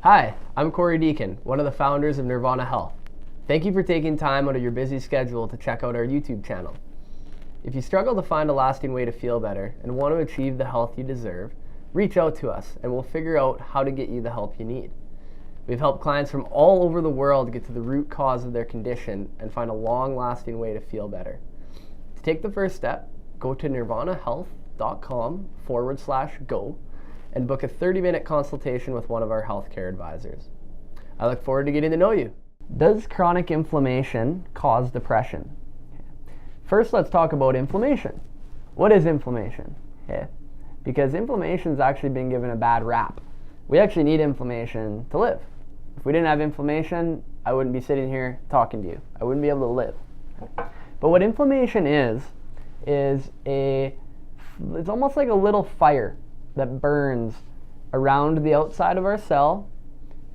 Hi, I'm Corey Deacon, one of the founders of Neurvana Health. Thank you for taking time out of your busy schedule to check out our YouTube channel. If you struggle to find a lasting way to feel better and want to achieve the health you deserve, reach out to us and we'll figure out how to get you the help you need. We've helped clients from all over the world get to the root cause of their condition and find a long-lasting way to feel better. To take the first step, go to nirvanahealth.com/go and book a 30-minute consultation with one of our healthcare advisors. I look forward to getting to know you. Does chronic inflammation cause depression? First, let's talk about inflammation. What is inflammation? Because inflammation's actually been given a bad rap. We actually need inflammation to live. If we didn't have inflammation, I wouldn't be sitting here talking to you. I wouldn't be able to live. But what inflammation is it's almost like a little fire that burns around the outside of our cell,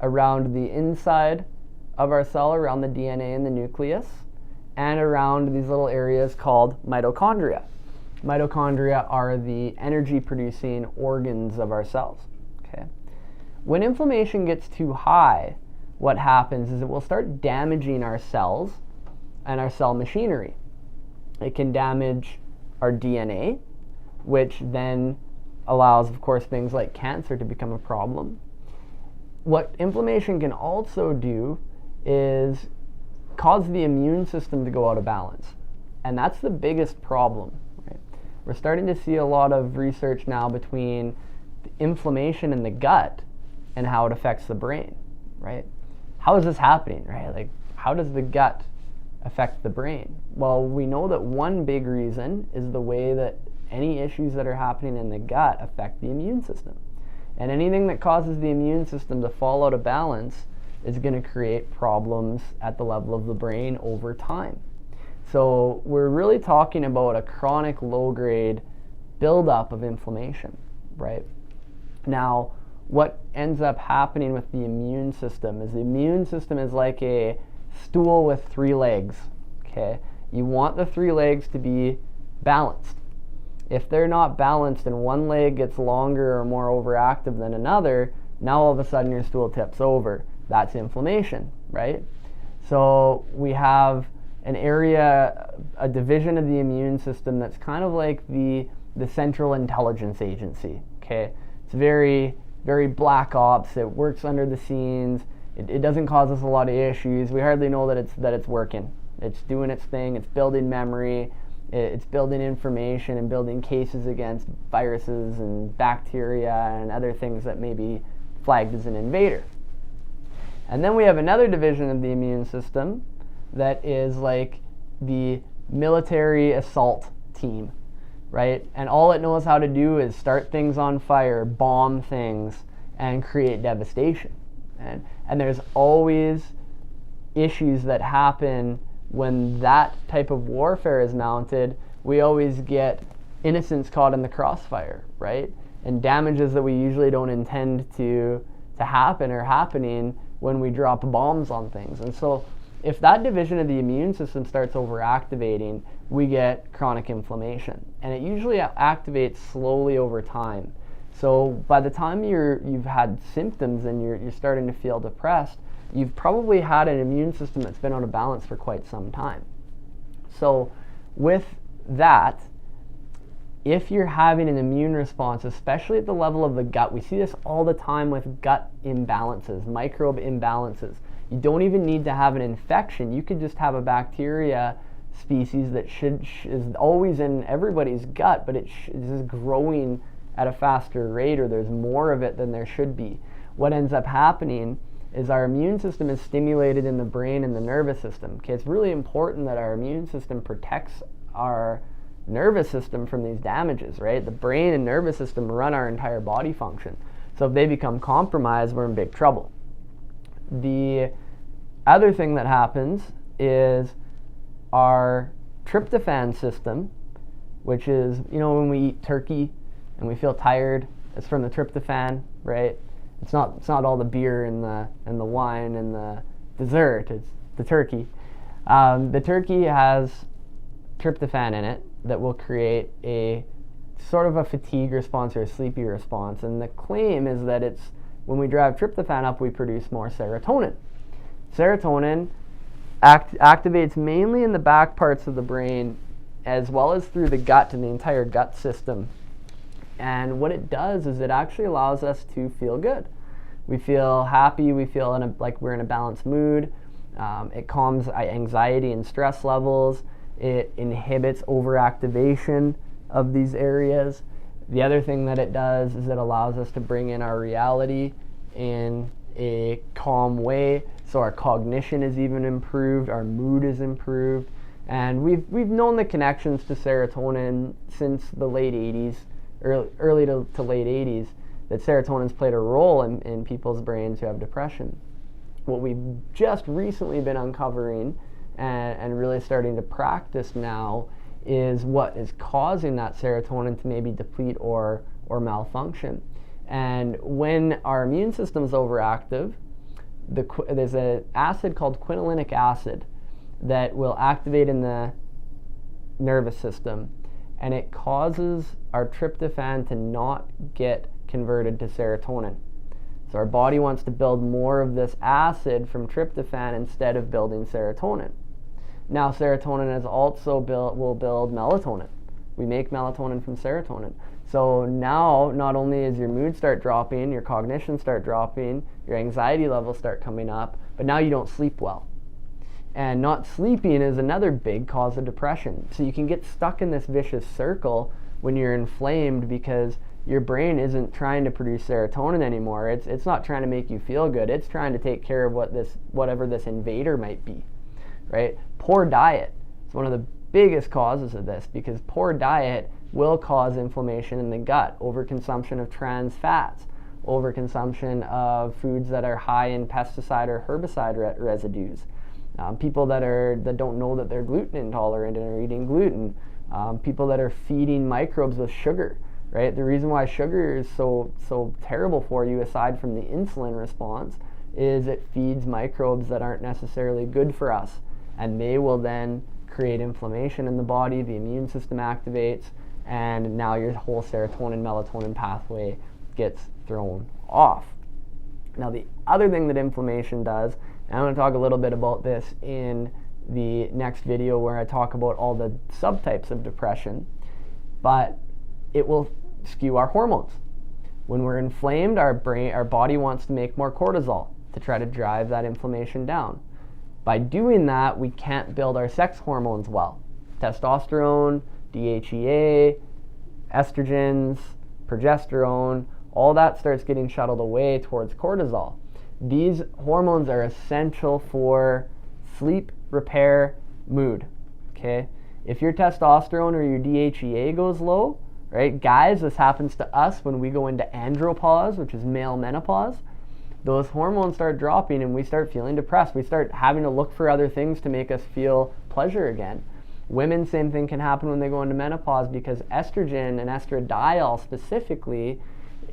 around the inside of our cell, around the DNA and the nucleus, and around these little areas called mitochondria. Mitochondria are the energy-producing organs of our cells. When inflammation gets too high, what happens is it will start damaging our cells and our cell machinery. It can damage our DNA, which then allows, of course, things like cancer to become a problem. What inflammation can also do is cause the immune system to go out of balance. And that's the biggest problem. Right? We're starting to see a lot of research now between the inflammation in the gut and how it affects the brain, right? How is this happening, right? Like, how does the gut affect the brain? Well, we know that one big reason is the way that any issues that are happening in the gut affect the immune system. And anything that causes the immune system to fall out of balance is going to create problems at the level of the brain over time. So we're really talking about a chronic low-grade buildup of inflammation, right? Now, what ends up happening with the immune system is the immune system is like a stool with 3 legs, okay? You want the 3 legs to be balanced. If they're not balanced and one leg gets longer or more overactive than another, now all of a sudden your stool tips over. That's inflammation, right? So we have an area, a division of the immune system that's kind of like the Central Intelligence Agency, okay? It's very black ops. It works under the scenes. It doesn't cause us a lot of issues. We hardly know that it's working. It's doing its thing. It's building memory. It's building information and building cases against viruses and bacteria and other things that may be flagged as an invader. And then we have another division of the immune system that is like the military assault team, right? And all it knows how to do is start things on fire, bomb things, and create devastation. And there's always issues that happen when that type of warfare is mounted. We always get innocents caught in the crossfire, right? And damages that we usually don't intend to happen are happening when we drop bombs on things. And so if that division of the immune system starts overactivating, we get chronic inflammation. And it usually activates slowly over time. So by the time you've had symptoms and you're starting to feel depressed, you've probably had an immune system that's been out of balance for quite some time. So with that, if you're having an immune response, especially at the level of the gut, we see this all the time with gut imbalances, microbe imbalances. You don't even need to have an infection. You could just have a bacteria species that is always in everybody's gut, but it's just growing at a faster rate, or there's more of it than there should be. What ends up happening is our immune system is stimulated in the brain and the nervous system. Okay, it's really important that our immune system protects our nervous system from these damages, right? The brain and nervous system run our entire body function. So if they become compromised, we're in big trouble. The other thing that happens is our tryptophan system, which is, when we eat turkey and we feel tired, it's from the tryptophan, right? It's not all the beer and the wine and the dessert. It's the turkey. The turkey has tryptophan in it that will create a sort of a fatigue response or a sleepy response. And the claim is that it's when we drive tryptophan up, we produce more serotonin. Serotonin activates mainly in the back parts of the brain, as well as through the gut and the entire gut system. And what it does is it actually allows us to feel good. We feel happy, we feel like we're in a balanced mood. It calms anxiety and stress levels. It inhibits overactivation of these areas. The other thing that it does is it allows us to bring in our reality in a calm way. So our cognition is even improved, our mood is improved. And we've known the connections to serotonin since the late 80s, early to late 80s, that serotonin's played a role in people's brains who have depression. What we've just recently been uncovering and really starting to practice now is what is causing that serotonin to maybe deplete or malfunction. And when our immune system is overactive, there's an acid called quinolinic acid that will activate in the nervous system, and it causes our tryptophan to not get converted to serotonin. So our body wants to build more of this acid from tryptophan instead of building serotonin. Now serotonin is also will build melatonin. We make melatonin from serotonin. So now not only is your mood start dropping, your cognition start dropping, your anxiety levels start coming up, but now you don't sleep well. And not sleeping is another big cause of depression. So you can get stuck in this vicious circle when you're inflamed because your brain isn't trying to produce serotonin anymore. It's not trying to make you feel good. It's trying to take care of whatever this invader might be, right? Poor diet is one of the biggest causes of this, because poor diet will cause inflammation in the gut, overconsumption of trans fats, overconsumption of foods that are high in pesticide or herbicide residues. People that don't know that they're gluten intolerant and are eating gluten. People that are feeding microbes with sugar, right? The reason why sugar is so terrible for you, aside from the insulin response, is it feeds microbes that aren't necessarily good for us, and they will then create inflammation in the body. The immune system activates, and now your whole serotonin melatonin pathway gets thrown off. Now the other thing that inflammation does, and I'm going to talk a little bit about this in the next video where I talk about all the subtypes of depression, but it will skew our hormones. When we're inflamed, our body wants to make more cortisol to try to drive that inflammation down. By doing that, we can't build our sex hormones well. Testosterone, DHEA, estrogens, progesterone, all that starts getting shuttled away towards cortisol. These hormones are essential for sleep, repair, mood, okay? If your testosterone or your DHEA goes low, right, guys, this happens to us when we go into andropause, which is male menopause. Those hormones start dropping and we start feeling depressed. We start having to look for other things to make us feel pleasure again. Women, same thing can happen when they go into menopause, because estrogen and estradiol specifically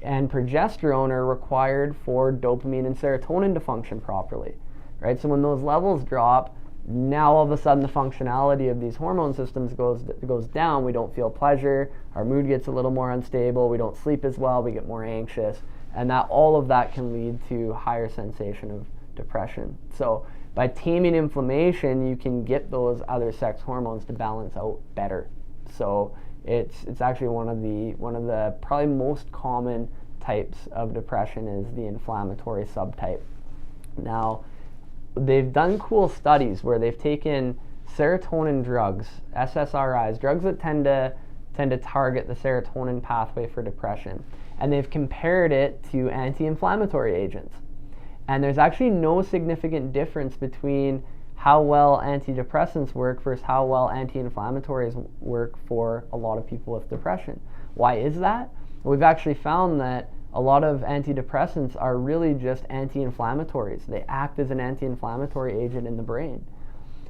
and progesterone are required for dopamine and serotonin to function properly, right? So when those levels drop, now all of a sudden the functionality of these hormone systems goes down. We don't feel pleasure, our mood gets a little more unstable, we don't sleep as well, we get more anxious, and all of that can lead to higher sensation of depression. So by taming inflammation, you can get those other sex hormones to balance out better. So it's actually one of the probably most common types of depression is the inflammatory subtype. Now, they've done cool studies where they've taken serotonin drugs, SSRIs, drugs that tend to target the serotonin pathway for depression, and they've compared it to anti-inflammatory agents. And there's actually no significant difference between how well antidepressants work versus how well anti-inflammatories work for a lot of people with depression. Why is that? We've actually found that a lot of antidepressants are really just anti-inflammatories. They act as an anti-inflammatory agent in the brain.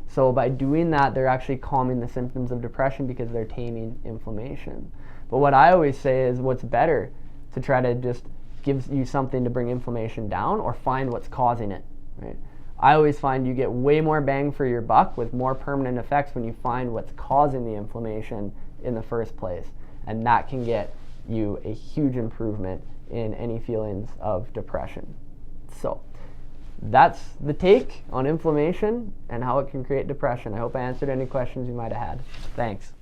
So by doing that, they're actually calming the symptoms of depression because they're taming inflammation. But what I always say is, what's better, to try to just give you something to bring inflammation down, or find what's causing it, right? I always find you get way more bang for your buck with more permanent effects when you find what's causing the inflammation in the first place. And that can get you a huge improvement in any feelings of depression. So that's the take on inflammation and how it can create depression. I hope I answered any questions you might have had. Thanks.